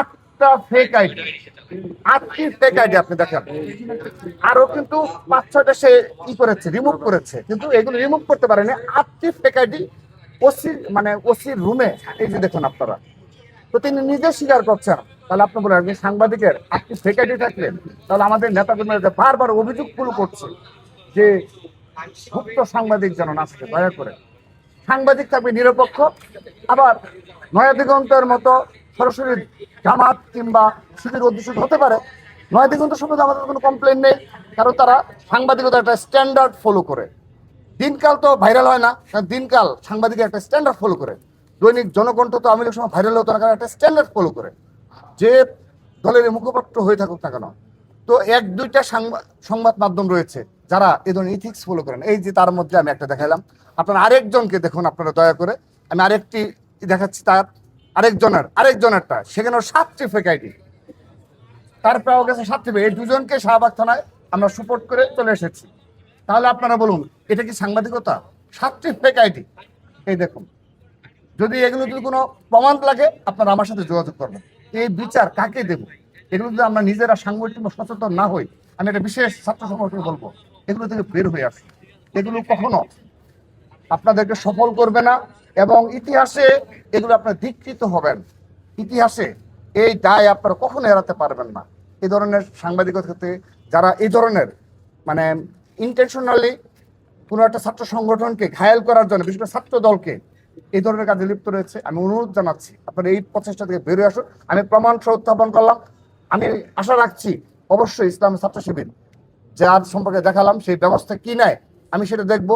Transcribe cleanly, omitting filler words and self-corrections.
8টা fake ID, 8টি fake ID আপনি দেখেন। আরো কিন্তু 5-6টা সে ই করেছে, রিমুভ করেছে, কিন্তু এগুলো রিমুভ করতে পারেনি। 8টি ফেক আইডি ওসির রুমে, এই যে দেখুন আপনারা। তো তিনি নিজে স্বীকার করছেন। তাহলে আপনি বলেন, একজন সাংবাদিকের 8টি ফেক আইডি থাকলেন, তাহলে আমাদের নেতাকর্মীরা বারবার অভিযোগগুলো করছে যে গুপ্ত সাংবাদিক যেন না থাকে, দয়া করে সাংবাদিক থাকবে নিরপেক্ষ। আবার নয়া দিগন্তের মতো সরাসরি জামাত কিংবা শিবির অধ্যুষিত হতে পারে। নয়া দিগন্ত সম্বন্ধে আমাদের কোনো কমপ্লেন নেই, কারণ তারা সাংবাদিকতা একটা স্ট্যান্ডার্ড ফলো করে। দিনকাল তো ভাইরাল হয় না, দিনকাল সাংবাদিকের একটা স্ট্যান্ডার্ড ফলো করে। দৈনিক জনকণ্ঠ তো আওয়ামী লীগের সময় ভাইরাল হতো না, কারণ একটা স্ট্যান্ডার্ড ফলো করে, যে দলের মুখপাত্র হয়ে থাকুক না কেন। তো 1-2টা সংবাদ মাধ্যম রয়েছে যারা এই ধরনের ইথিক্স ফলো করেন। এই যে তার মধ্যে আমি একটা দেখাইলাম, আপনারা আরেকজনকে দেখুন, আপনারা দয়া করে। আমি আরেকটি দেখাচ্ছি, তার আরেকজনেরটা, সেখানেও 7টি ফেক আইডি, তার পাওয়া গেছে 7টি। এই দুজনকে শাহবাগ থানায় আমরা সুপোর্ট করে চলে এসেছি। তাহলে আপনারা বলুন, এটা কি সাংবাদিকতা? 7টি ফেক আইডি, এই দেখুন। যদি এগুলো যদি কোনো প্রমাণ লাগে, আপনারা আমার সাথে যোগাযোগ করবেন। এই বিচার কাকে দেব? এগুলো যদি আমরা নিজেরা সাংগঠনিক সচেতন না হই, আমি একটা বিশেষ ছাত্র সংগঠন বলবো, এগুলো থেকে বের হয়ে আসে। এগুলো কখনো আপনাদেরকে সফল করবে না, এবং ইতিহাসে এগুলো আপনার ধিকৃত হবেন। ইতিহাসে এই দায় আপনারা কখনো এড়াতে পারবেন না। এই ধরনের সাংবাদিকতার ক্ষেত্রে যারা এই ধরনের মানে ইন্টেনশনালি কোনো একটা ছাত্র সংগঠনকে ঘায়েল করার জন্য, বিশেষ করে ছাত্র দলকে এই ধরনের কাজে লিপ্ত রয়েছে, আমি অনুরোধ জানাচ্ছি আপনারা এই প্রচেষ্টা থেকে বেরিয়ে আসুন। আমি প্রমাণ সহ উত্থাপন করলাম। আমি আশা রাখছি অবশ্যই ইসলামী ছাত্র শিবির যে আজ সম্পর্কে দেখালাম সেই ব্যবস্থা কি নেয়, আমি সেটা দেখব।